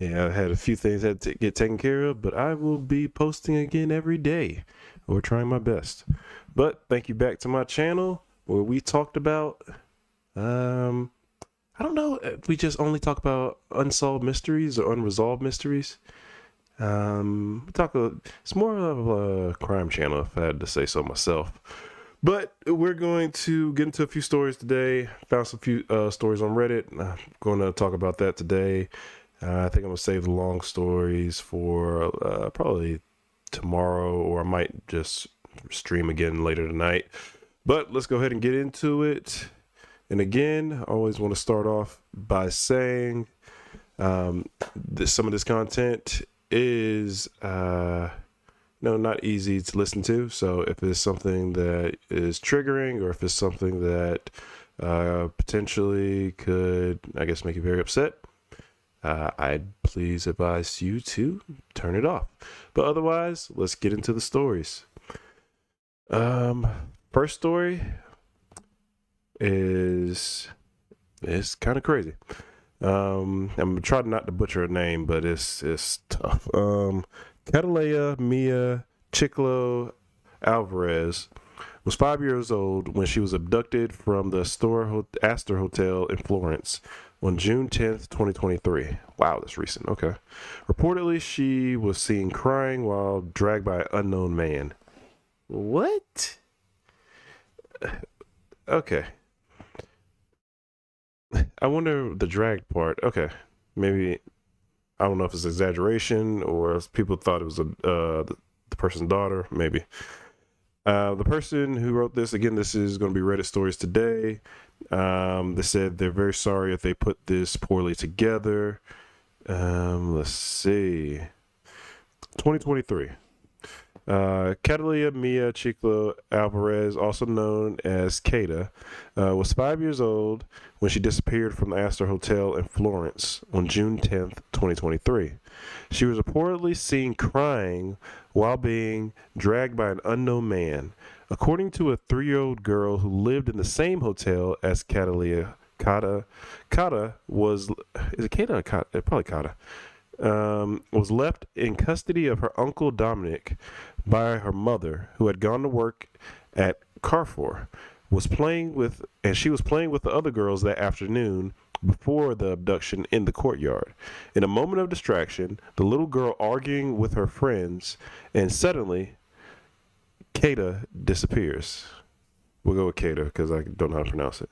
Yeah, I had a few things that had to get taken care of, but I will be posting again every day or trying my best. But thank you back to my channel where we talked about, um, I don't know if we just only talk about unsolved mysteries or unresolved mysteries. It's more of a crime channel if I had to say so myself. But we're going to get into a few stories today. Found some few stories on Reddit. I'm going to talk about that today. I think I'm going to save the long stories for probably tomorrow, or I might just stream again later tonight. But let's go ahead and get into it. And again, I always want to start off by saying some of this content is not easy to listen to. So if it's something that is triggering, or if it's something that potentially could, I guess, make you very upset, I'd please advise you to turn it off. But otherwise, let's get into the stories. First story is kind of crazy. I'm trying not to butcher her name, but it's tough. Catalea Mia Chiclo Alvarez was 5 years old when she was abducted from the Astor Hotel in Florence on June 10th, 2023. Wow, that's recent. Okay. Reportedly, she was seen crying while dragged by an unknown man. What? Okay. I wonder the drag part. Okay. Maybe, I don't know if it's exaggeration or if people thought it was the person's daughter. Maybe. The person who wrote this, again, this is going to be Reddit stories today. They said they're very sorry if they put this poorly together. Let's see. 2023. Catalia Mia Chiclo Alvarez, also known as Kada, was 5 years old when she disappeared from the Astor Hotel in Florence on June 10th, 2023. She was reportedly seen crying while being dragged by an unknown man. According to a 3-year-old girl who lived in the same hotel as Catalia, Kata was, is it Kata or Kata? Probably Kata. Was left in custody of her uncle Dominic by her mother, who had gone to work at Carrefour. She was playing with the other girls that afternoon before the abduction in the courtyard. In a moment of distraction, the little girl arguing with her friends, and suddenly, Kata disappears. We'll go with Kata because I don't know how to pronounce it.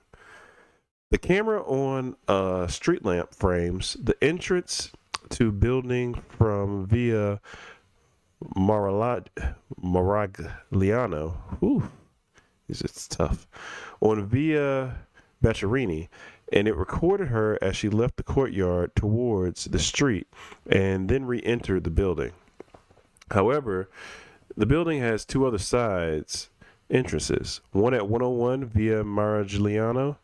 The camera on a street lamp frames the entrance to building from Via Maragliano. Ooh, it's tough. On Via Bacciarini, and it recorded her as she left the courtyard towards the street and then re-entered the building. However, the building has two other entrances, one at 101 Via Maragliano,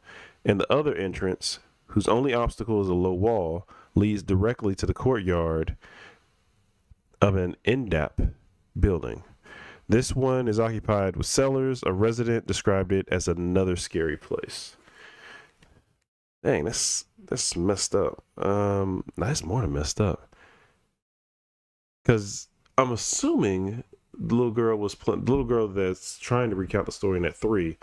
and the other entrance, whose only obstacle is a low wall, leads directly to the courtyard of an NDAP building. This one is occupied with cellars. A resident described it as another scary place. Dang, that's messed up. That's more than messed up. Because I'm assuming the little girl that's trying to recount the story in that 3.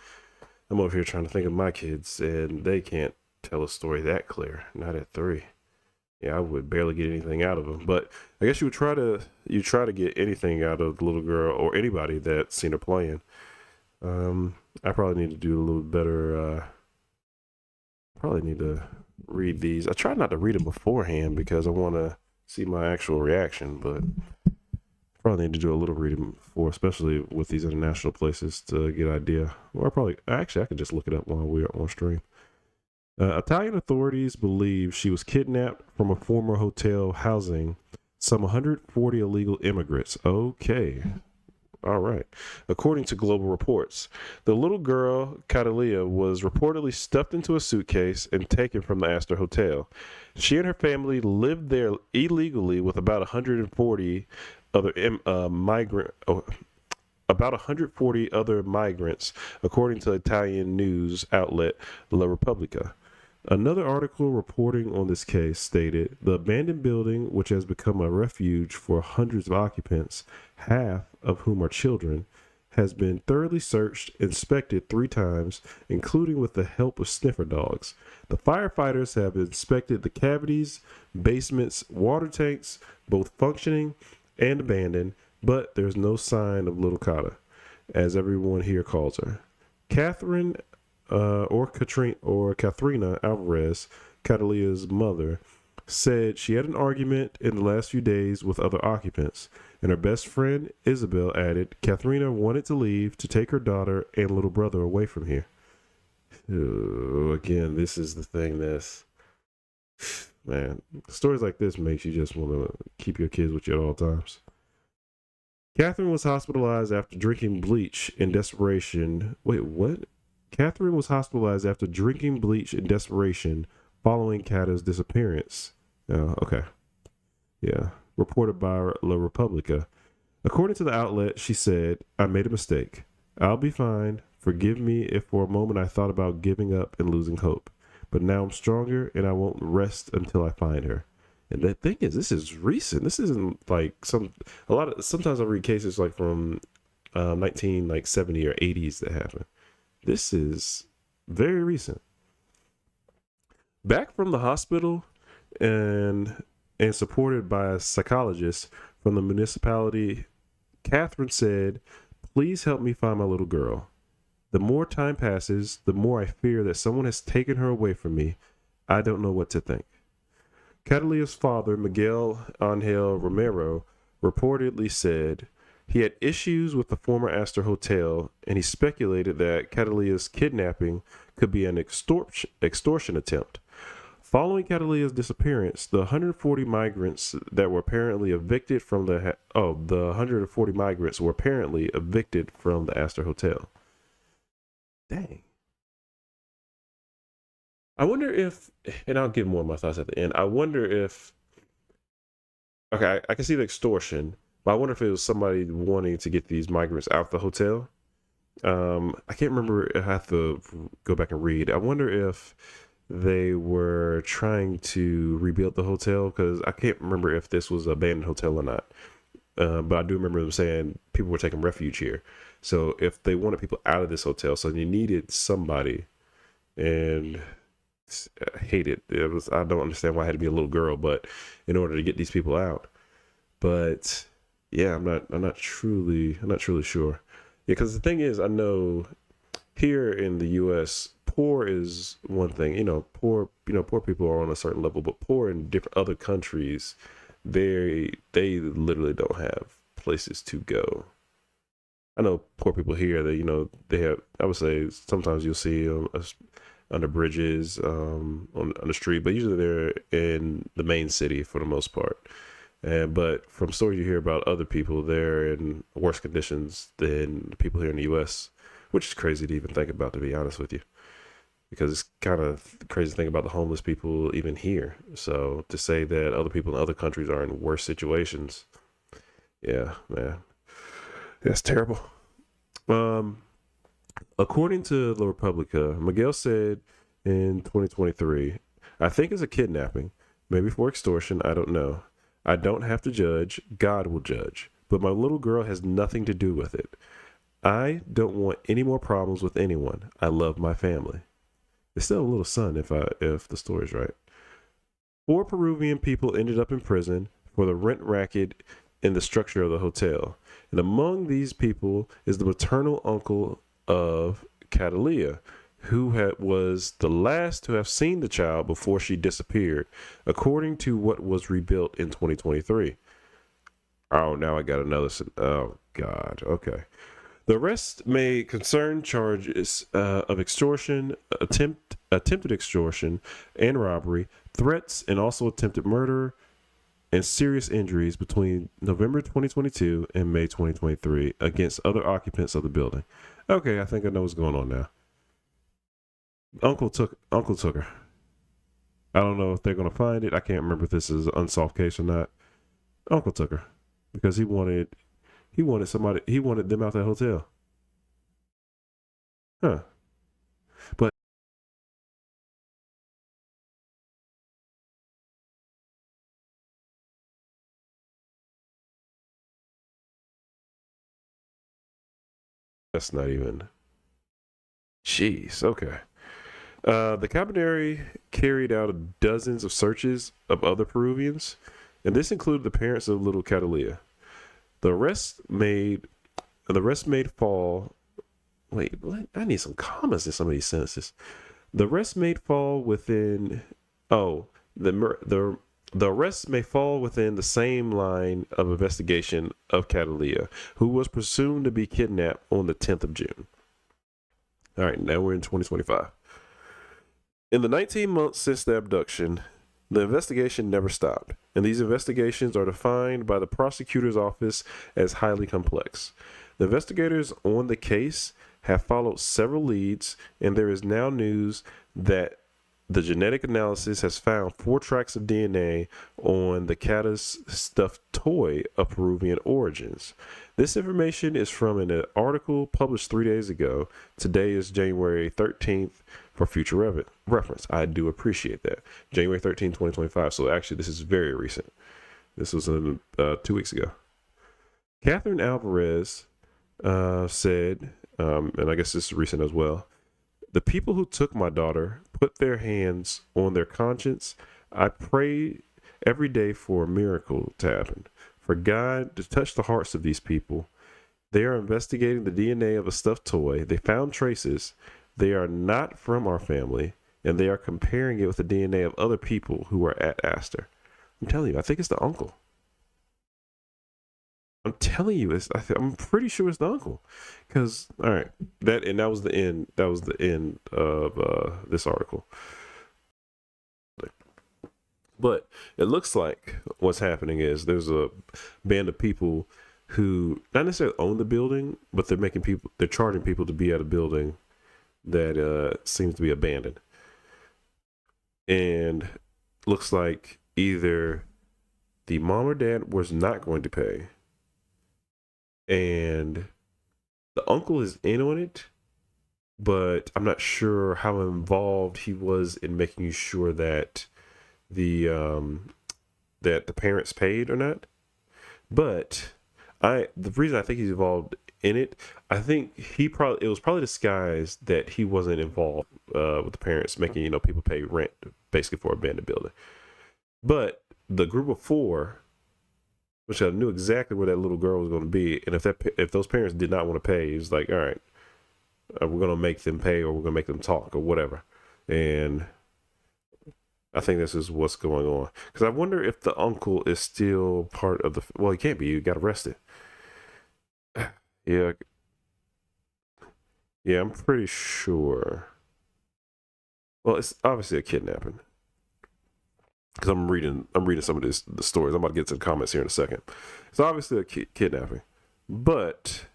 I'm over here trying to think of my kids, and they can't tell a story that clear. Not at 3. Yeah, I would barely get anything out of them. But I guess you try to get anything out of the little girl or anybody that's seen her playing. I probably need to do a little better. Probably need to read these. I try not to read them beforehand because I want to see my actual reaction. But probably need to do a little reading before, especially with these international places, to get an idea. Or I could just look it up while we're on stream. Italian authorities believe she was kidnapped from a former hotel housing some 140 illegal immigrants. Okay. All right. According to global reports, the little girl, Catalia, was reportedly stuffed into a suitcase and taken from the Astor Hotel. She and her family lived there illegally with about 140 other about 140 other migrants, according to Italian news outlet La Repubblica. Another article reporting on this case stated the abandoned building, which has become a refuge for hundreds of occupants, half of whom are children, has been thoroughly searched, inspected 3 times, including with the help of sniffer dogs. The firefighters have inspected the cavities, basements, water tanks, both functioning and abandoned, but there's no sign of little Kata, as everyone here calls her. Catherine or Katharina Alvarez, Catalia's mother, said she had an argument in the last few days with other occupants, and her best friend Isabel added Katharina wanted to leave to take her daughter and little brother away from here. Again, this is the thing that's, man, stories like this makes you just want to keep your kids with you at all times. Catherine was hospitalized after drinking bleach in desperation. Wait, what? Catherine was hospitalized after drinking bleach in desperation following Kata's disappearance. Okay. Yeah. Reported by La Repubblica. According to the outlet, she said, I made a mistake. I'll be fine. Forgive me if for a moment I thought about giving up and losing hope. But now I'm stronger and I won't rest until I find her. And the thing is, this is recent. This isn't like sometimes I read cases like from 1970 or 80s that happen. This is very recent. Back from the hospital and supported by a psychologist from the municipality, Catherine said, please help me find my little girl. The more time passes, the more I fear that someone has taken her away from me. I don't know what to think. Catalia's father, Miguel Angel Romero, reportedly said he had issues with the former Astor Hotel, and he speculated that Catalia's kidnapping could be an extortion attempt. Following Catalia's disappearance, the 140 migrants that were apparently evicted from the 140 migrants were apparently evicted from the Astor Hotel. Dang. I wonder if, and I'll give more of my thoughts at the end. I wonder if, okay, I can see the extortion, but I wonder if it was somebody wanting to get these migrants out the hotel. I can't remember. I have to go back and read. I wonder if they were trying to rebuild the hotel, because I can't remember if this was an abandoned hotel or not. But I do remember them saying people were taking refuge here. So if they wanted people out of this hotel, so you needed somebody, and I hate it. I don't understand why I had to be a little girl, but in order to get these people out. But yeah, I'm not truly sure. Yeah, because the thing is, I know here in the U.S., poor is one thing. Poor people are on a certain level, but poor in different other countries, they literally don't have places to go. I know poor people here that they have. I would say sometimes you'll see them under bridges, on the street, but usually they're in the main city for the most part. But from stories you hear about other people, they're in worse conditions than the people here in the U.S., which is crazy to even think about, to be honest with you, because it's kind of crazy to think about the homeless people even here. So to say that other people in other countries are in worse situations, yeah, man, that's terrible. Um, According to La Repubblica, Miguel said in 2023, I think it's a kidnapping, maybe for extortion, I don't know. I don't have to judge, God will judge. But my little girl has nothing to do with it. I don't want any more problems with anyone. I love my family. It's still a little son if the story's right. 4 Peruvian people ended up in prison for the rent racket in the structure of the hotel. And among these people is the maternal uncle of Catalia, who was the last to have seen the child before she disappeared, according to what was rebuilt in 2023. Oh, now I got another. Oh, God. Okay. The arrest may concern charges of extortion, attempted extortion, and robbery, threats, and also attempted murder and serious injuries between November 2022 and May 2023 against other occupants of the building. Okay, I think I know what's going on now. Uncle took her. I don't know if they're gonna find it. I can't remember if this is an unsolved case or not. Uncle took her because he wanted them out that hotel. Huh. But That's not even. Jeez. Okay. The Cabaneri carried out dozens of searches of other Peruvians, and this included the parents of little Catalia. The rest made fall. Wait, I need some commas in some of these sentences. The rest may fall within. Oh, the rest may fall within the same line of investigation of Catalia, who was presumed to be kidnapped on the 10th of June. All right, now we're in 2025. In the 19 months since the abduction, the investigation never stopped, and these investigations are defined by the prosecutor's office as highly complex. The investigators on the case have followed several leads, and there is now news that the genetic analysis has found 4 tracks of DNA on the Cata's stuffed toy of Peruvian origins. This information is from an article published 3 days ago. Today is January 13th for future reference. I do appreciate that. January 13th, 2025. So actually, this is very recent. This was 2 weeks ago. Catherine Alvarez said, and I guess this is recent as well, the people who took my daughter put their hands on their conscience. I pray every day for a miracle to happen, for God to touch the hearts of these people. They are investigating the DNA of a stuffed toy. They found traces. They are not from our family, and they are comparing it with the DNA of other people who were at Astor. I'm telling you, I think it's the uncle. I'm telling you, I'm pretty sure it's the uncle. Because, all right, that was the end. That was the end of this article. But it looks like what's happening is there's a band of people who not necessarily own the building, but they're charging people to be at a building that seems to be abandoned. And looks like either the mom or dad was not going to pay, and the uncle is in on it, but I'm not sure how involved he was in making sure that the parents paid or not. But the reason I think he's involved in it, I think it was probably disguised that he wasn't involved with the parents making people pay rent basically for an abandoned building. But the group of 4, which I knew exactly where that little girl was going to be, and if those parents did not want to pay, it's like, all right, we're going to make them pay, or we're going to make them talk, or whatever. And I think this is what's going on, because I wonder if the uncle is still part of the. Well, he can't be. You got arrested. Yeah, I'm pretty sure. Well, it's obviously a kidnapping, because I'm reading some of the stories. I'm about to get to the comments here in a second. It's obviously a kidnapping, but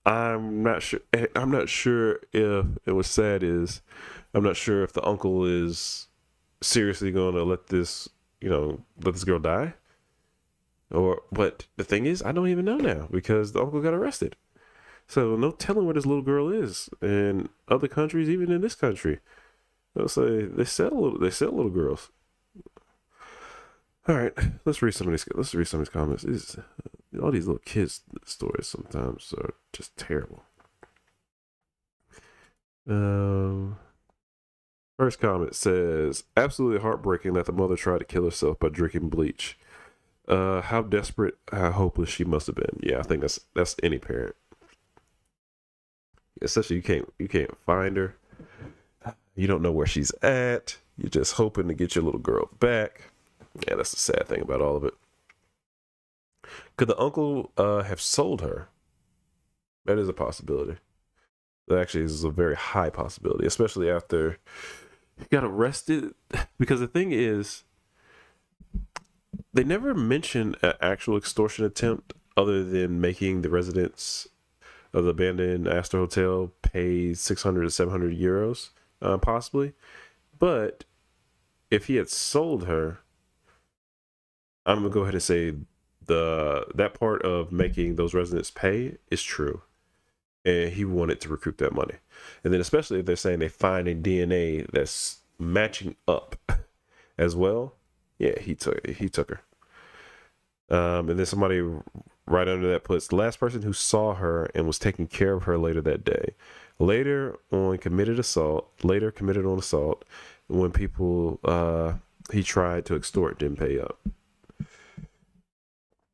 I'm not sure. I'm not sure if it was sad is. I'm not sure if the uncle is seriously going to let this girl die. But the thing is, I don't even know now because the uncle got arrested. So no telling where this little girl is in other countries, even in this country. They'll say they sell little girls. All right, let's read some of these comments. All these little kids stories sometimes are just terrible. First comment says, absolutely heartbreaking that the mother tried to kill herself by drinking bleach. How desperate, how hopeless she must have been. Yeah, I think that's any parent. Especially you can't find her. You don't know where she's at. You're just hoping to get your little girl back. Yeah, that's the sad thing about all of it. Could the uncle have sold her? That is a possibility. That actually is a very high possibility, especially after he got arrested. Because the thing is, they never mentioned an actual extortion attempt other than making the residents of the abandoned Astor Hotel pay 600 to 700 euros, possibly. But if he had sold her, I'm gonna go ahead and say that part of making those residents pay is true, and he wanted to recoup that money. And then especially if they're saying they find a DNA that's matching up as well, yeah, he took her. And then somebody Right under that puts the last person who saw her and was taking care of her later that day. Later committed on assault when people he tried to extort didn't pay up.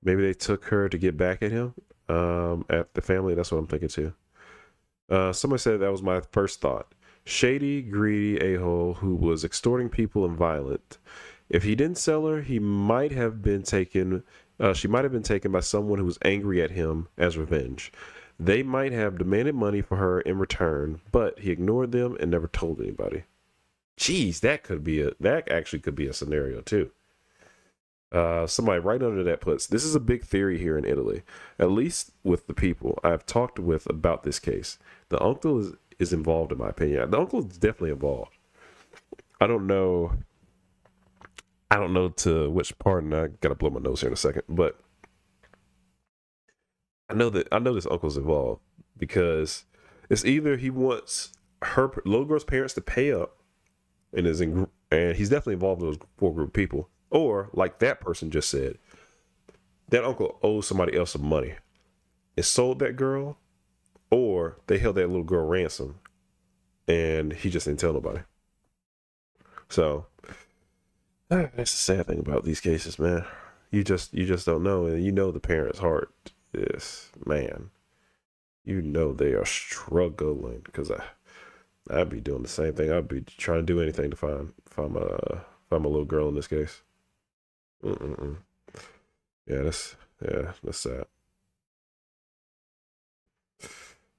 Maybe they took her to get back at him, at the family. That's what I'm thinking too. Somebody said that was my first thought. Shady, greedy a-hole who was extorting people and violent. If he didn't sell her, he might have been taken. She might have been taken by someone who was angry at him as revenge. They might have demanded money for her in return, but he ignored them and never told anybody. Jeez, that actually could be a scenario too. Somebody right under that puts, this is a big theory here in Italy, at least with the people I've talked with about this case. The uncle is involved, in my opinion. The uncle is definitely involved. I don't know to which part, and I gotta blow my nose here in a second, but I know this uncle's involved because it's either he wants her little girl's parents to pay up, and he's definitely involved in those 4 group of people. Or, like that person just said, that uncle owes somebody else some money and sold that girl, or they held that little girl ransom and he just didn't tell nobody. So, that's the sad thing about these cases, man. You just don't know, and you know the parents' heart is, man, you know they are struggling, because I'd be doing the same thing. I'd be trying to do anything to find my little girl in this case. Yeah, that's sad.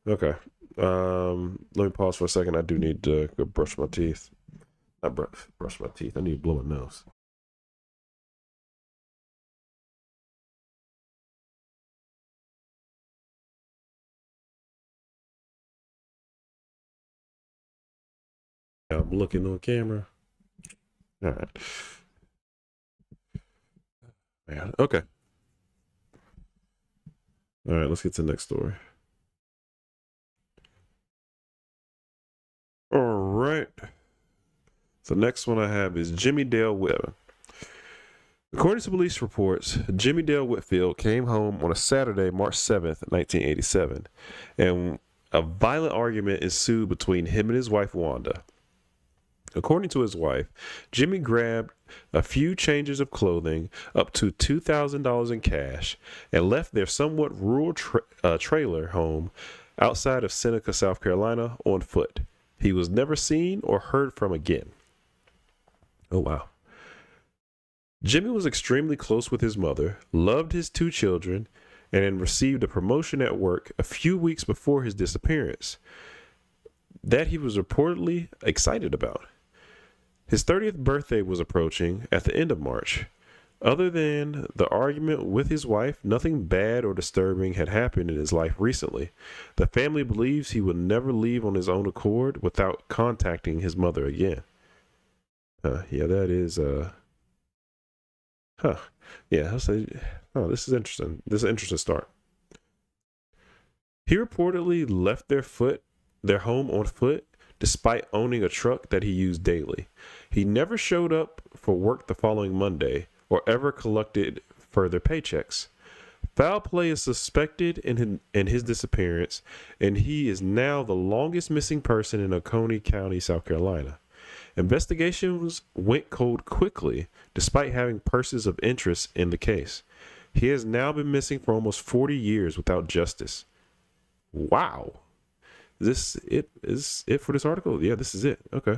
Okay. Let me pause for a second. I do need to go brush my teeth. Not brush my teeth. I need to blow my nose. I'm looking on camera. All right. Man, okay. All right, let's get to the next story. All right. The next one I have is Jimmy Dale Whitfield. According to police reports, Jimmy Dale Whitfield came home on a Saturday, March 7th, 1987, and a violent argument ensued between him and his wife, Wanda. According to his wife, Jimmy grabbed a few changes of clothing, up to $2,000 in cash, and left their somewhat rural trailer home outside of Seneca, South Carolina, on foot. He was never seen or heard from again. Oh, wow. Jimmy was extremely close with his mother, loved his 2 children, and received a promotion at work a few weeks before his disappearance that he was reportedly excited about. His 30th birthday was approaching at the end of March. Other than the argument with his wife, nothing bad or disturbing had happened in his life recently. The family believes he will never leave on his own accord without contacting his mother again. Yeah, that is, yeah, I'll say, this is interesting. This is an interesting start. He reportedly left their home on foot, despite owning a truck that he used daily. He never showed up for work the following Monday or ever collected further paychecks. Foul play is suspected in his disappearance, and he is now the longest missing person in Oconee County, South Carolina. Investigations went cold quickly, despite having persons of interest in the case. He has now been missing for almost 40 years without justice. Wow. Is it for this article? Yeah, this is it. Okay.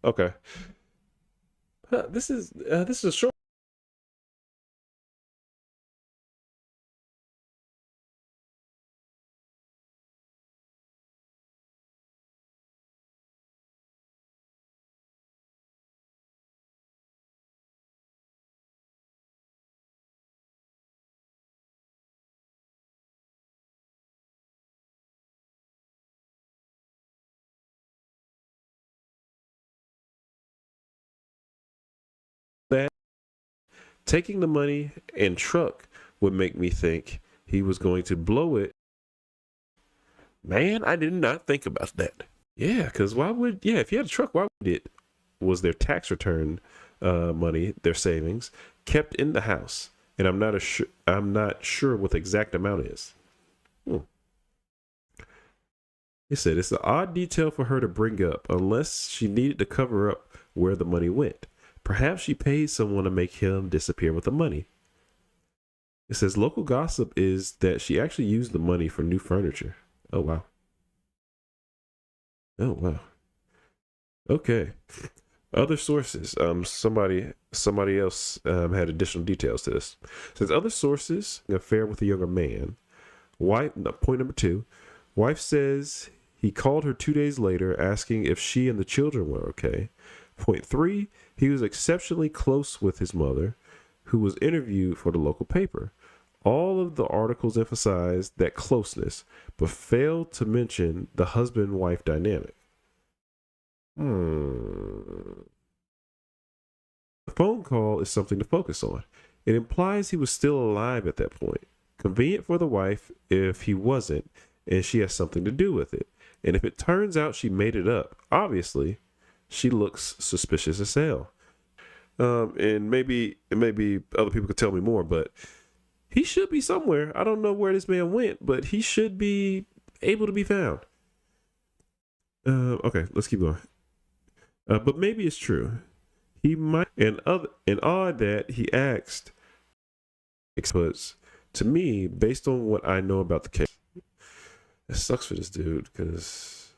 Okay. This is a short. That taking the money and truck would make me think he was going to blow it. Man, I did not think about that. Yeah, because if you had a truck, why would it? was their tax return money, their savings, kept in the house, and I'm not sure what the exact amount is. Hmm. He said it's an odd detail for her to bring up, unless she needed to cover up where the money went. Perhaps she paid someone to make him disappear with the money. It says local gossip is that she actually used the money for new furniture. Oh wow. Oh wow. Okay. Other sources. Somebody else had additional details to this. It says other sources, an affair with a younger man. Wife. No, point number 2. Wife says he called her 2 days later asking if she and the children were okay. Point 3. He was exceptionally close with his mother, who was interviewed for the local paper. All of the articles emphasized that closeness, but failed to mention the husband-wife dynamic. The phone call is something to focus on. It implies he was still alive at that point. Convenient for the wife if he wasn't, and she has something to do with it. And if it turns out she made it up, obviously, she looks suspicious as hell. And maybe other people could tell me more, but he should be somewhere. I don't know where this man went, but he should be able to be found. Okay, let's keep going. But maybe it's true. He might, and odd that he asked. But to me, based on what I know about the case, it sucks for this dude because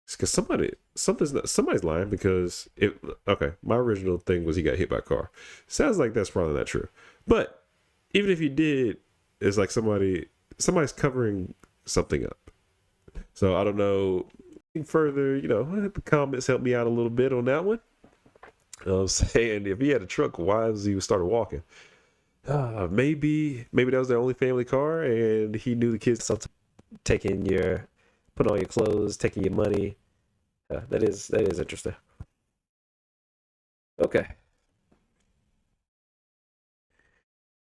somebody's lying because it. Okay, my original thing was he got hit by a car. Sounds like that's probably not true. But even if he did, it's like somebody's covering something up. So I don't know. Further, the comments helped me out a little bit on that one. I'm saying if he had a truck, why was he started walking? Maybe that was their only family car, and he knew the kids. Putting on your clothes, taking your money. That is interesting. Okay,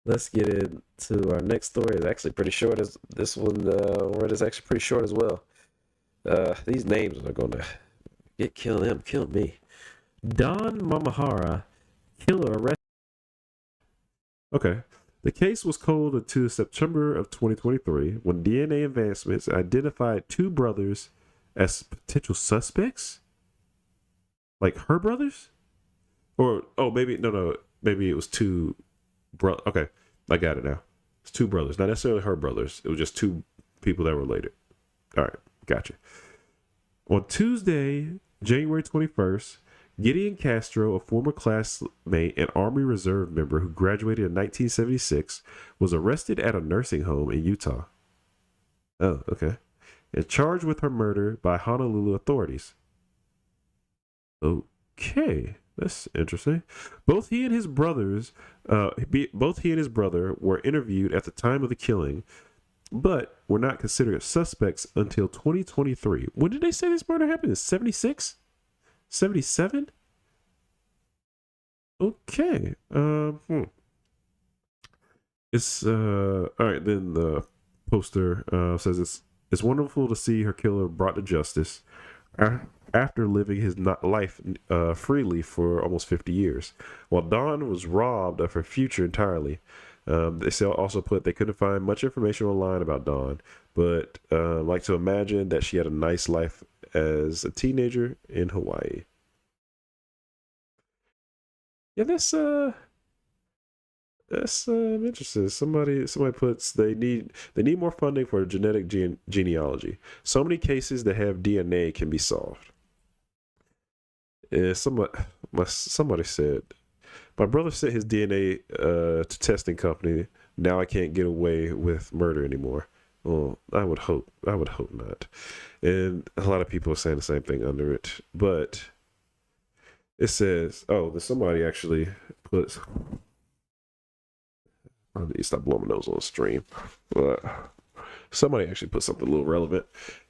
let's get into our next story. It's actually pretty short. As this one, word is actually pretty short as well. These names are gonna kill me. Don Mamahara, killer arrested. Okay. The case was called until September of 2023 when DNA advancements identified 2 brothers as potential suspects. Like her brothers? Or maybe it was 2 okay, I got it now. It's 2 brothers, not necessarily her brothers. It was just 2 people that were related. All right. Gotcha. On Tuesday, January 21st, Gideon Castro, a former classmate and Army Reserve member who graduated in 1976, was arrested at a nursing home in Utah. Oh, okay. And charged with her murder by Honolulu authorities. Okay, that's interesting. Both he and his brother were interviewed at the time of the killing, but were not considered suspects until 2023. When did they say this murder happened? In 76? 77? Okay. It's all right. Then the poster says it's wonderful to see her killer brought to justice after living his life freely for almost 50 years. While Dawn was robbed of her future entirely. They also put they couldn't find much information online about Dawn, but like to imagine that she had a nice life as a teenager in Hawaii. Yeah, that's interesting. Somebody puts they need more funding for genetic genealogy. So many cases that have DNA can be solved. Somebody said. My brother sent his DNA to testing company. Now I can't get away with murder anymore. Well, I would hope not. And a lot of people are saying the same thing under it. But it says, there's somebody actually puts. I need to stop blowing my nose on the stream. But somebody actually put something a little relevant.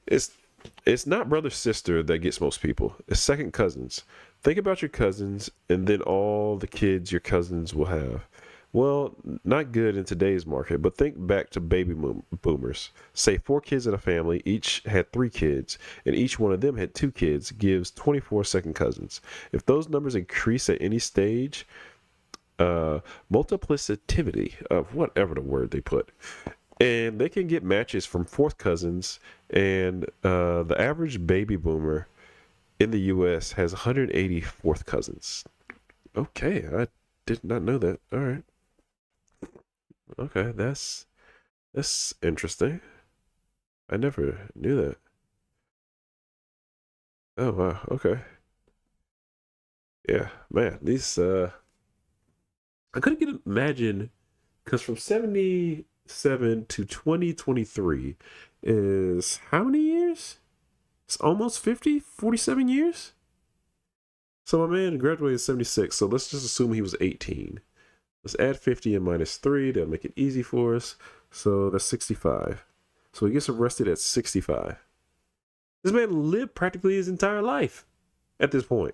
It's not brother sister that gets most people. It's second cousins. Think about your cousins and then all the kids your cousins will have. Well, not good in today's market, but think back to boomers. Say four kids in a family, each had three kids, and each one of them had two kids, gives 24 second cousins. If those numbers increase at any stage, uh, multiplicativity of whatever the word they put, and they can get matches from fourth cousins, and the average baby boomer in the U.S. has 180 fourth cousins. Okay, I did not know that. All right. Okay, that's interesting. I never knew that. Oh wow. Okay. Yeah, man. These I couldn't get imagine because from 77 to 2023 is how many years? It's almost 50, 47 years. So my man graduated in 76. So let's just assume he was 18. Let's add 50 and minus 3. That'll make it easy for us. So that's 65. So he gets arrested at 65. This man lived practically his entire life at this point.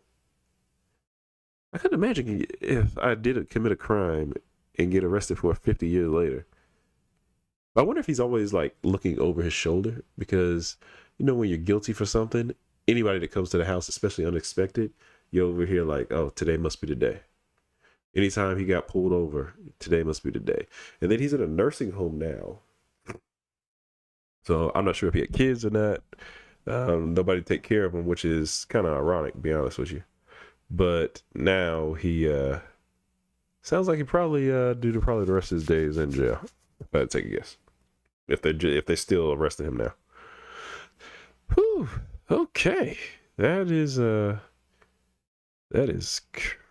I couldn't imagine if I did commit a crime and get arrested for 50 years later. I wonder if he's always like looking over his shoulder because, you know, when you're guilty for something, anybody that comes to the house, especially unexpected, you're over here like, oh, today must be the day. Anytime he got pulled over, today must be the day. And then he's in a nursing home now. So I'm not sure if he had kids or not. Nobody take care of him, which is kind of ironic, to be honest with you. But now he sounds like he probably probably the rest of his days in jail. If I had to take a guess, if they still arrested him now. Whew. Okay, that is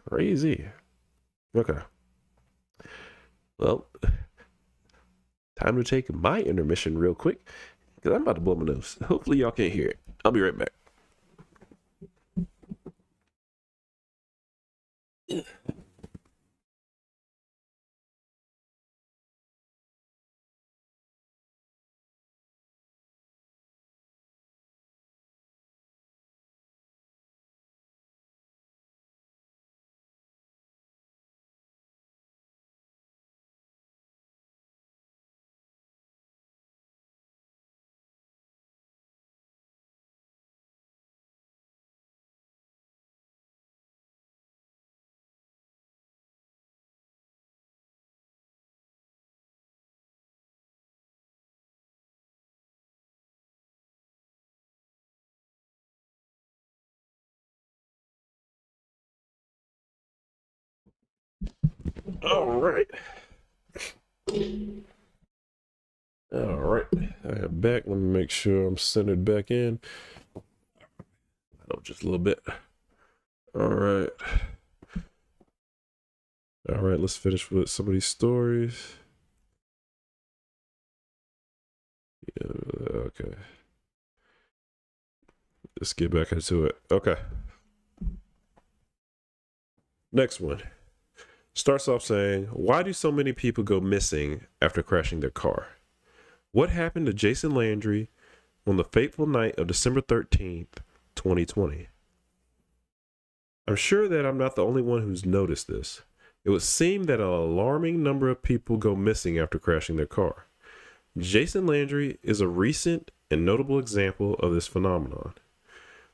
crazy. Okay, well, time to take my intermission real quick because I'm about to blow my nose. Hopefully y'all can't hear it. I'll be right back. All right. All right. I am back. Let me make sure I'm centered back in. Just a little bit. All right. All right. Let's finish with some of these stories. Yeah, okay. Let's get back into it. Okay. Next one. Starts off saying, why do so many people go missing after crashing their car? What happened to Jason Landry on the fateful night of December 13th, 2020? I'm sure that I'm not the only one who's noticed this. It would seem that an alarming number of people go missing after crashing their car. Jason Landry is a recent and notable example of this phenomenon.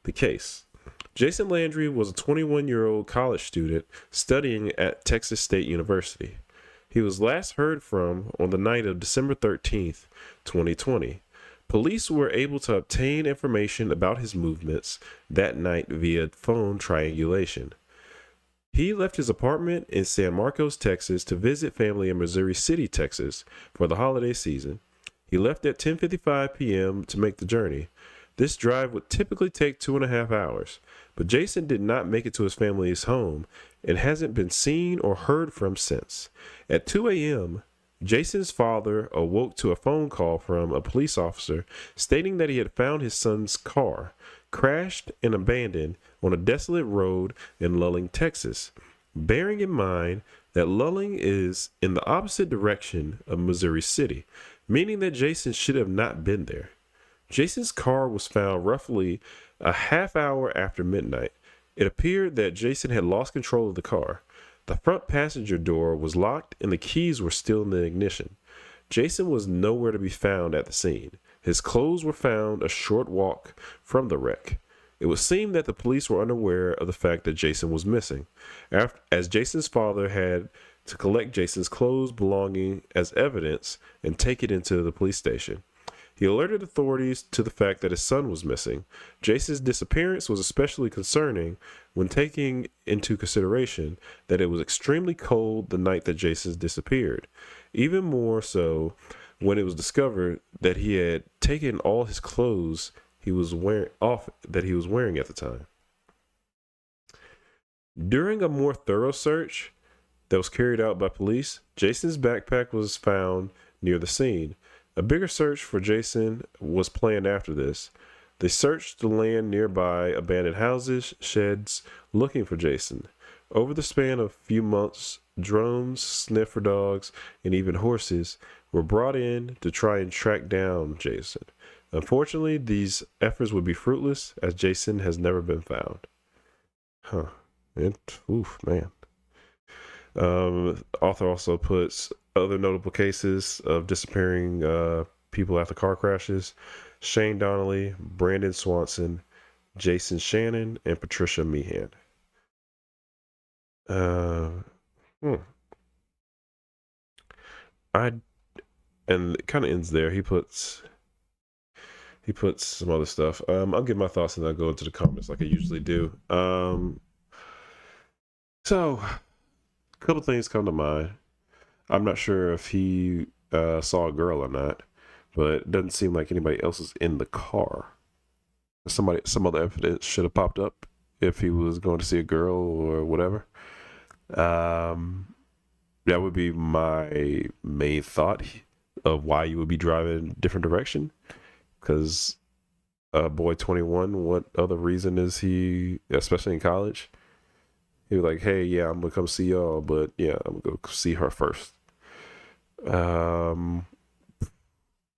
The case. Jason Landry was a 21-year-old college student studying at Texas State University. He was last heard from on the night of December 13th, 2020. Police were able to obtain information about his movements that night via phone triangulation. He left his apartment in San Marcos, Texas to visit family in Missouri City, Texas for the holiday season. He left at 10:55 p.m. to make the journey. This drive would typically take 2.5 hours, but Jason did not make it to his family's home and hasn't been seen or heard from since. At 2 a.m., Jason's father awoke to a phone call from a police officer stating that he had found his son's car crashed and abandoned on a desolate road in Lulling, Texas, bearing in mind that Lulling is in the opposite direction of Missouri City, meaning that Jason should have not been there. Jason's car was found roughly a half hour after midnight. It appeared that Jason had lost control of the car. The front passenger door was locked and the keys were still in the ignition. Jason was nowhere to be found at the scene. His clothes were found a short walk from the wreck. It would seem that the police were unaware of the fact that Jason was missing, as Jason's father had to collect Jason's clothes belonging as evidence and take it into the police station. He alerted authorities to the fact that his son was missing. Jason's disappearance was especially concerning when taking into consideration that it was extremely cold the night that Jason disappeared. Even more so when it was discovered that he had taken all his clothes he was wearing at the time. During a more thorough search that was carried out by police, Jason's backpack was found near the scene. A bigger search for Jason was planned after this. They searched the land nearby abandoned houses, sheds, looking for Jason. Over the span of a few months, drones, sniffer dogs, and even horses were brought in to try and track down Jason. Unfortunately, these efforts would be fruitless as Jason has never been found. Oof, man. Author also puts other notable cases of disappearing people after car crashes: Shane Donnelly, Brandon Swanson, Jason Shannon, and Patricia Meehan. And it kind of ends there. He puts some other stuff. I'll give my thoughts and I'll go into the comments like I usually do. So a couple things come to mind. I'm not sure if he saw a girl or not, but it doesn't seem like anybody else is in the car. Some other evidence should have popped up if he was going to see a girl or whatever. That would be my main thought of why you would be driving a different direction. Because boy 21, what other reason is he, especially in college? He was like, hey, yeah, I'm gonna come see y'all, but yeah, I'm gonna go see her first.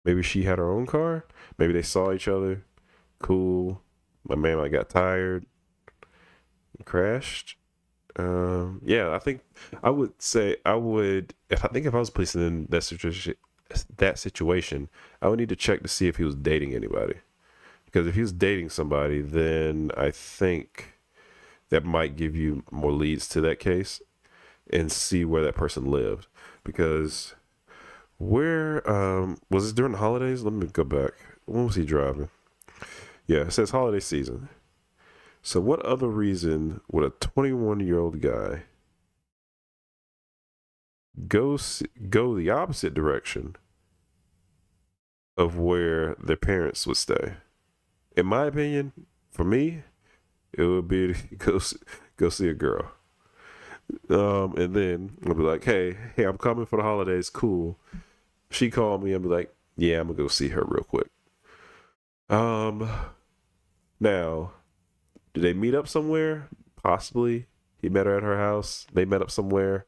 Maybe she had her own car. Maybe they saw each other. Cool. My man like got tired and crashed. Yeah, I think I would say I would. If I was placed in that situation, I would need to check to see if he was dating anybody. Because if he was dating somebody, then I think that might give you more leads to that case and see where that person lived. Because where was this during the holidays? Let me go back. When was he driving? Yeah, it says holiday season. So what other reason would a 21-year-old guy go the opposite direction of where their parents would stay? In my opinion, for me, it would be to go see a girl. And then I'll be like, hey, I'm coming for the holidays. Cool. She called me. I'll be like, yeah, I'm gonna go see her real quick. Now, did they meet up somewhere? Possibly. He met her at her house. They met up somewhere.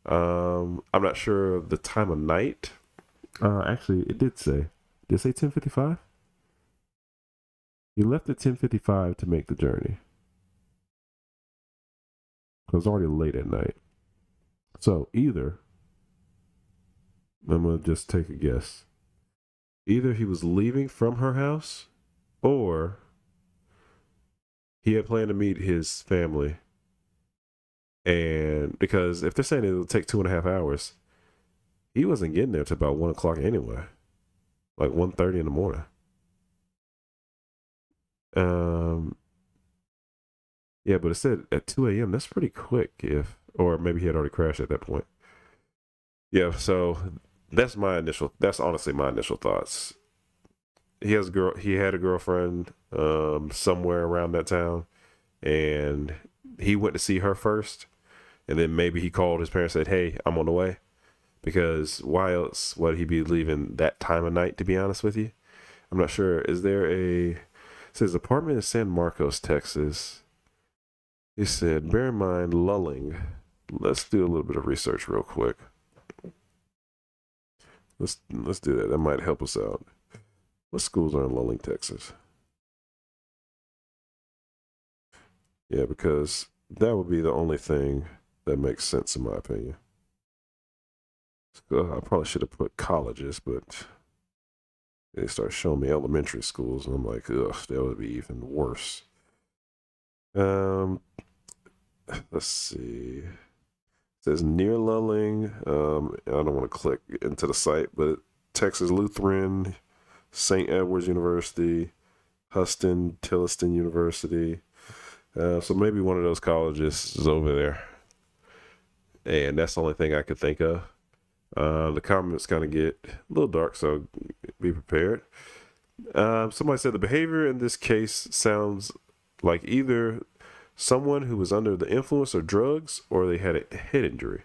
I'm not sure the time of night. Actually, it did say. Did it say 10:55? He left at 10:55 to make the journey. It was already late at night. So either, I'm going to just take a guess. Either he was leaving from her house or he had planned to meet his family. And because if they're saying it'll take 2.5 hours, he wasn't getting there till about 1 o'clock anyway. Like 1:30 in the morning. Yeah, but it said at 2 a.m. That's pretty quick. Or maybe he had already crashed at that point. Yeah, so that's honestly my initial thoughts. He had a girlfriend somewhere around that town, and he went to see her first, and then maybe he called his parents and said, hey, I'm on the way. Because why else would he be leaving that time of night, to be honest with you? I'm not sure. It says apartment in San Marcos, Texas. He said, bear in mind, lulling. Let's do a little bit of research real quick. Let's do that. That might help us out. What schools are in Lulling, Texas? Yeah, because that would be the only thing That makes sense in my opinion. I probably should have put colleges, but they start showing me elementary schools, and I'm like, ugh, that would be even worse. Um, let's see. It says near Lulling. I don't want to click into the site, but Texas Lutheran, St. Edward's University, Huston, Tilliston University. So maybe one of those colleges is over there. And that's the only thing I could think of. The comments kind of get a little dark, so be prepared. Somebody said the behavior in this case sounds like either someone who was under the influence of drugs or they had a head injury.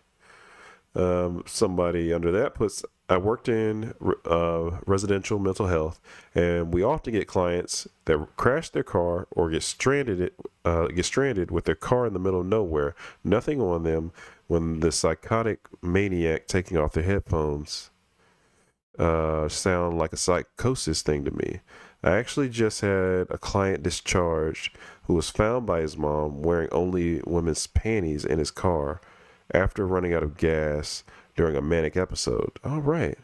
Somebody under that puts, I worked in residential mental health, and we often get clients that crash their car or get stranded with their car in the middle of nowhere, nothing on them, when the psychotic maniac taking off their headphones sound like a psychosis thing to me. I actually just had a client discharged who was found by his mom wearing only women's panties in his car after running out of gas during a manic episode. All right.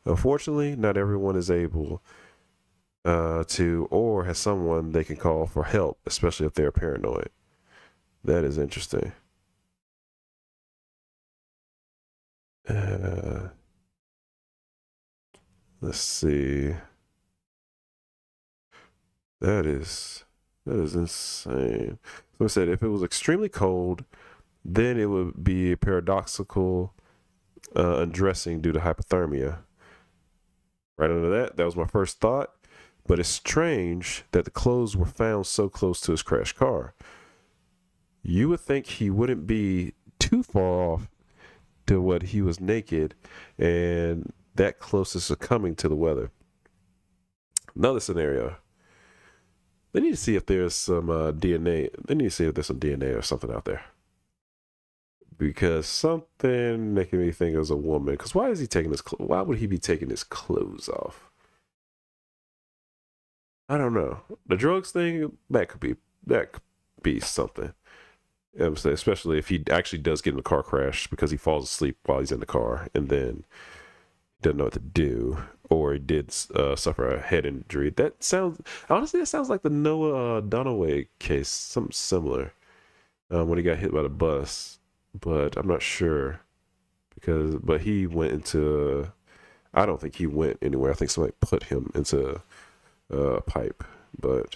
Unfortunately, not everyone is able to or has someone they can call for help, especially if they're paranoid. That is interesting. Let's see. That is insane. So I said if it was extremely cold, then it would be a paradoxical undressing due to hypothermia. Right under that was my first thought. But it's strange that the clothes were found so close to his crashed car. You would think he wouldn't be too far off to what he was naked and that close to succumbing to the weather. Another scenario. They need to see if there's some DNA. They need to see if there's some DNA or something out there. Because something making me think it was a woman. Because why is he taking his? Why would he be taking his clothes off? I don't know. The drugs thing that could be something. You know what I'm saying? Especially if he actually does get in a car crash because he falls asleep while he's in the car and then doesn't know what to do, or he did suffer a head injury. That sounds like the Noah Dunaway case, something similar, when he got hit by the bus. But I'm not sure but he went into. I don't think he went anywhere. I think somebody put him into a pipe, but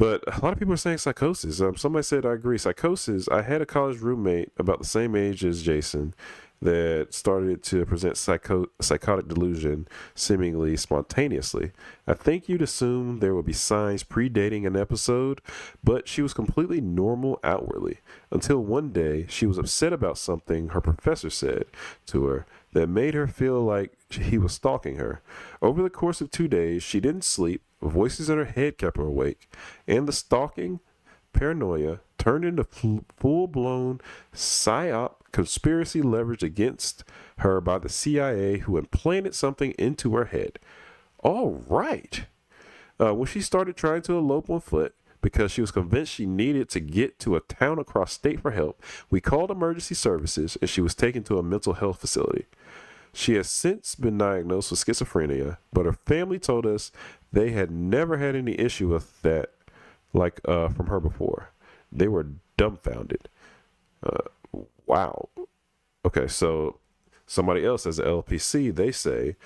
a lot of people are saying psychosis. Somebody said, I agree. Psychosis. I had a college roommate about the same age as Jason that started to present psychotic delusion seemingly spontaneously. I think you'd assume there would be signs predating an episode, but she was completely normal outwardly until one day she was upset about something her professor said to her that made her feel like he was stalking her. Over the course of 2 days, she didn't sleep, voices in her head kept her awake, and the stalking paranoia turned into full-blown psyop conspiracy leveraged against her by the CIA, who implanted something into her head. All right. When she started trying to elope on foot because she was convinced she needed to get to a town across state for help, we called emergency services and she was taken to a mental health facility. She has since been diagnosed with schizophrenia, but her family told us they had never had any issue with that from her before. They were dumbfounded. Wow. Okay, so somebody else as an LPC, they say,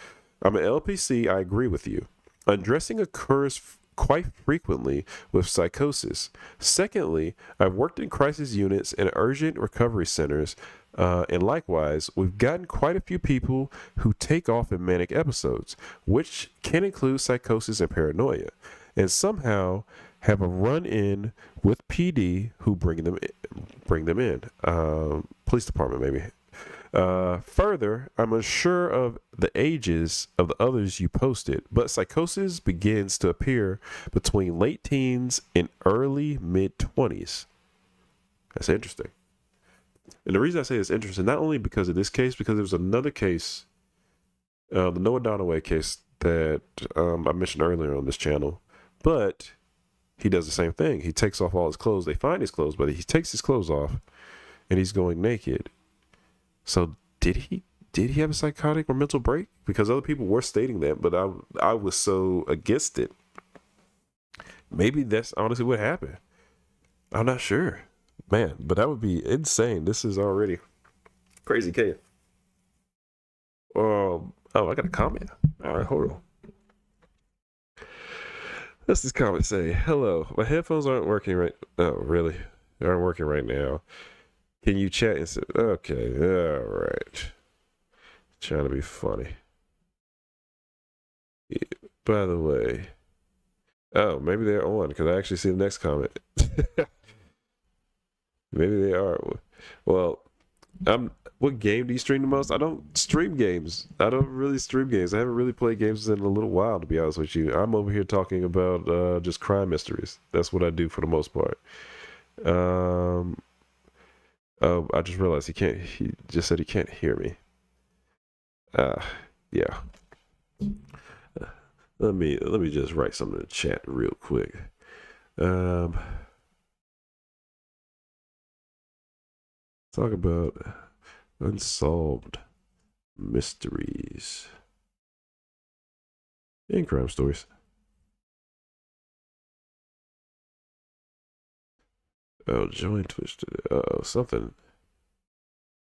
I'm an LPC, I agree with you. Undressing occurs quite frequently with psychosis. Secondly, I've worked in crisis units and urgent recovery centers, and likewise, we've gotten quite a few people who take off in manic episodes, which can include psychosis and paranoia, and somehow have a run-in with PD who bring them in. Police department, maybe. Further, I'm unsure of the ages of the others you posted, but psychosis begins to appear between late teens and early mid-20s. That's interesting. And the reason I say it's interesting, not only because of this case, because there was another case, the Noah Donaway case that I mentioned earlier on this channel, but he does the same thing. He takes off all his clothes. They find his clothes, but he takes his clothes off and he's going naked. So did he have a psychotic or mental break? Because other people were stating that, but I was so against it. Maybe that's honestly what happened. I'm not sure, man. But that would be insane. This is already crazy chaos. Oh, I got a comment. All right, hold on. What's this comment say? Hello, my headphones aren't working right. Oh, really? They aren't working right now. Can you chat and say, okay, all right. Trying to be funny. Yeah, by the way, oh, maybe they're on because I actually see the next comment. Maybe they are. Well, what game do you stream the most? I don't stream games. I don't really stream games. I haven't really played games in a little while, to be honest with you. I'm over here talking about just crime mysteries. That's what I do for the most part. Oh, I just realized he just said he can't hear me. Yeah. Let me just write something in the chat real quick. Talk about unsolved mysteries and crime stories. Oh, join Twitch today. Oh, something.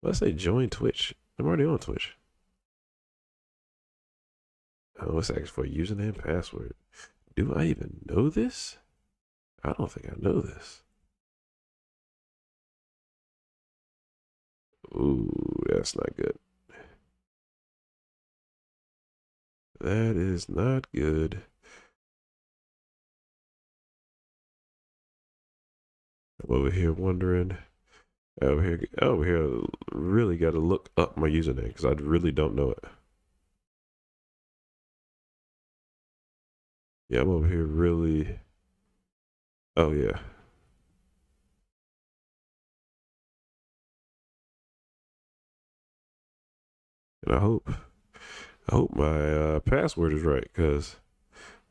Let's say join Twitch. I'm already on Twitch. Oh, let's ask for a username and password. Do I even know this? I don't think I know this. Ooh, that's not good. That is not good. I'm over here wondering. Over here, really got to look up my username because I really don't know it. Yeah, I'm over here really. Oh yeah. And I hope my password is right because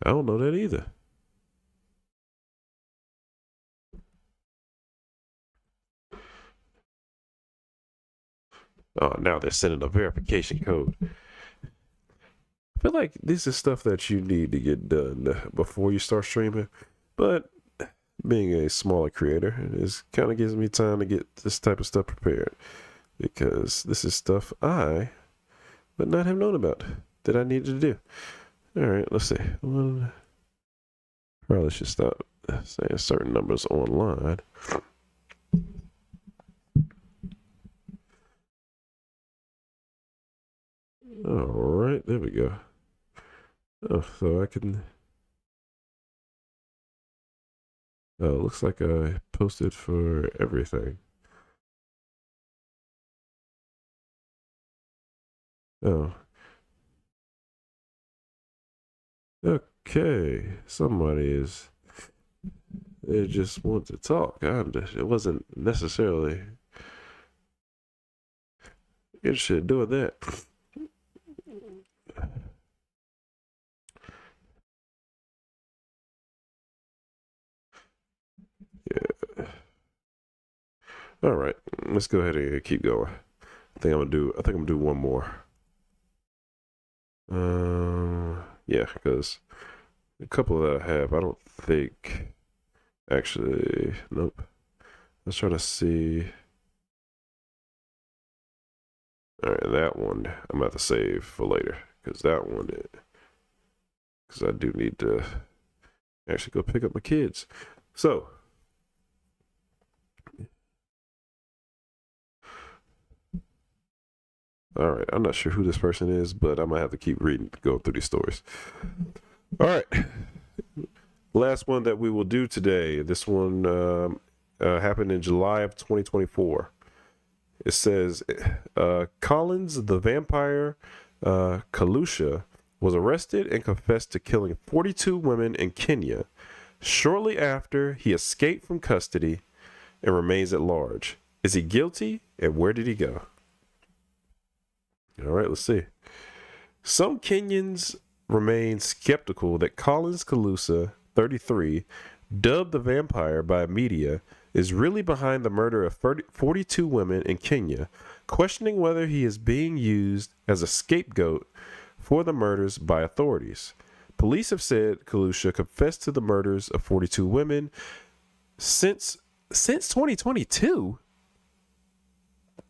I don't know that either. Oh, now they're sending a verification code. I feel like this is stuff that you need to get done before you start streaming, but being a smaller creator, it kind of gives me time to get this type of stuff prepared because this is stuff I would not have known about that I needed to do. All right, let's see. Probably should stop saying certain numbers online. All right, there we go. Oh, so I can. Oh, looks like I posted for everything. Oh. Okay. They just want to talk. It wasn't necessarily interested in doing that. Yeah. All right. Let's go ahead and keep going. I think I'm gonna do one more. Yeah, because a couple that I have, I don't think. Actually, nope. Let's try to see. All right, that one I'm about to save for later because that one, because I do need to actually go pick up my kids. So, all right, I'm not sure who this person is, but I might have to keep reading, going through these stories. All right, last one that we will do today. This one happened in July of 2024. It says Collins, the vampire Kalusha, was arrested and confessed to killing 42 women in Kenya. Shortly after, he escaped from custody and remains at large. Is he guilty, and where did he go? All right, let's see. Some Kenyans remain skeptical that Collins Kalusa, 33, dubbed the vampire by media, is really behind the murder of 42 women in Kenya, questioning whether he is being used as a scapegoat for the murders by authorities. Police have said Kalusha confessed to the murders of 42 women since 2022.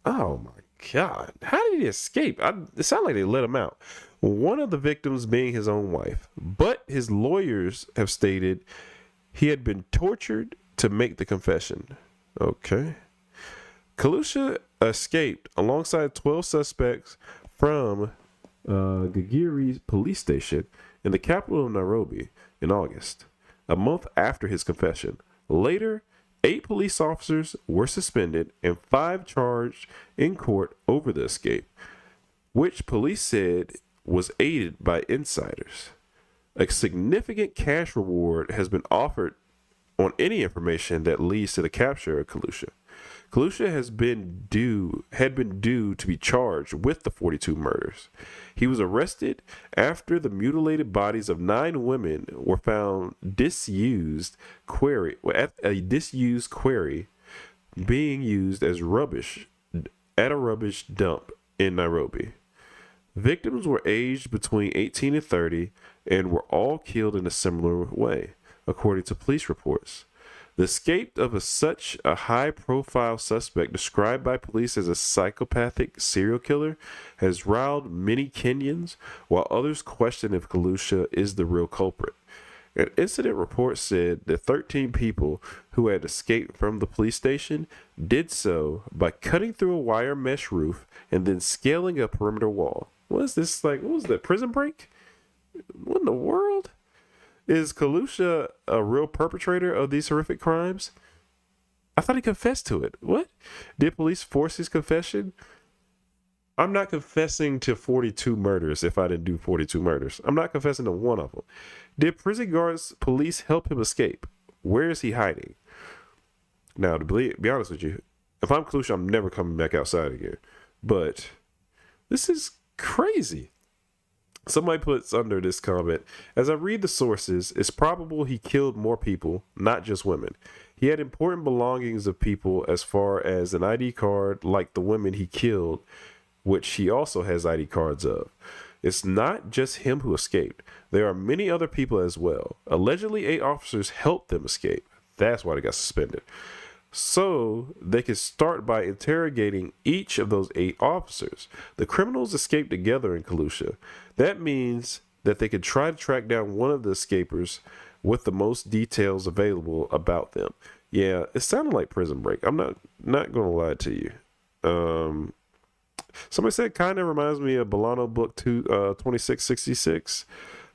Oh my God. How did he escape? It sounded like they let him out. One of the victims being his own wife. But his lawyers have stated he had been tortured to make the confession. Okay. Kalusha escaped alongside 12 suspects from Gigiri police station in the capital of Nairobi in August, a month after his confession. Later, 8 police officers were suspended and 5 charged in court over the escape, which police said was aided by insiders. A significant cash reward has been offered on any information that leads to the capture of Kalusha. Kalusha had been due to be charged with the 42 murders. He was arrested after the mutilated bodies of 9 women were found at a disused quarry being used as rubbish at a rubbish dump in Nairobi. Victims were aged between 18 and 30 and were all killed in a similar way, according to police reports. The escape of such a high-profile suspect, described by police as a psychopathic serial killer, has riled many Kenyans, while others question if Kalusha is the real culprit. An incident report said that 13 people who had escaped from the police station did so by cutting through a wire mesh roof and then scaling a perimeter wall. What is this like? What was that, Prison Break? What in the world? Is Kalusha a real perpetrator of these horrific crimes? I thought he confessed to it. What? Did police force his confession? I'm not confessing to 42 murders if I didn't do 42 murders. I'm not confessing to one of them. Did prison guards, police help him escape? Where is he hiding? Now, to be honest with you, if I'm Kalusha, I'm never coming back outside again. But this is crazy. Somebody puts under this comment, as I read the sources, it's probable he killed more people, not just women. He had important belongings of people as far as an ID card like the women he killed, which he also has ID cards of. It's not just him who escaped. There are many other people as well. Allegedly, 8 officers helped them escape. That's why they got suspended. So they could start by interrogating each of those 8 officers. The criminals escaped together in Kalusha. That means that they could try to track down one of the escapers with the most details available about them. Yeah, it sounded like Prison Break. I'm not going to lie to you. Somebody said it kind of reminds me of Bolano book 2666.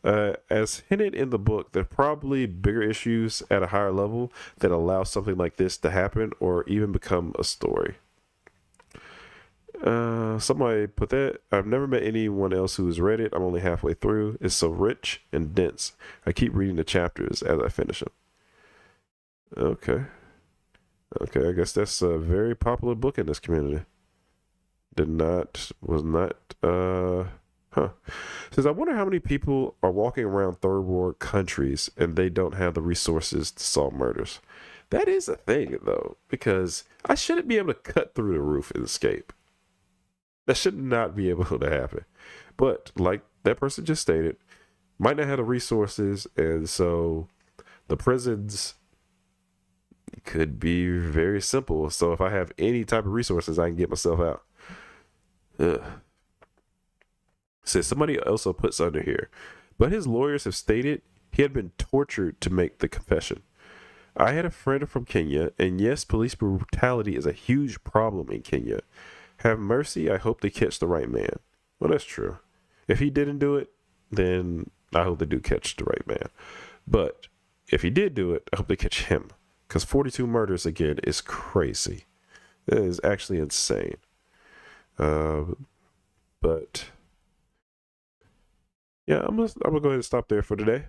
As hinted in the book, there are probably bigger issues at a higher level that allow something like this to happen or even become a story. Somebody put that. I've never met anyone else who has read it. I'm only halfway through. It's so rich and dense. I keep reading the chapters as I finish them. Okay, I guess that's a very popular book in this community. Says, I wonder how many people are walking around third world countries and they don't have the resources to solve murders. That is a thing, though, because I shouldn't be able to cut through the roof and escape. That should not be able to happen. But like that person just stated, might not have the resources, and so the prisons could be very simple. So if I have any type of resources, I can get myself out. Says somebody also puts under here, but his lawyers have stated he had been tortured to make the confession. I had a friend from Kenya, and yes, police brutality is a huge problem in Kenya. Have mercy, I hope they catch the right man. Well, that's true. If he didn't do it, then I hope they do catch the right man. But if he did do it, I hope they catch him. Because 42 murders, again, is crazy. It is actually insane. But yeah, I'm gonna go ahead and stop there for today.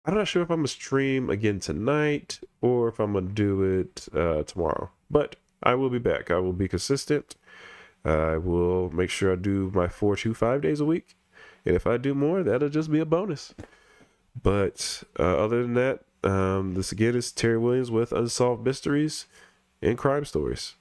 I'm not sure if I'm gonna stream again tonight or if I'm gonna do it tomorrow, but I will be back. I will be consistent. I will make sure I do my 4 to 5 days a week, and if I do more, that'll just be a bonus. But other than that, This again is Terry Williams with Unsolved Mysteries and Crime Stories.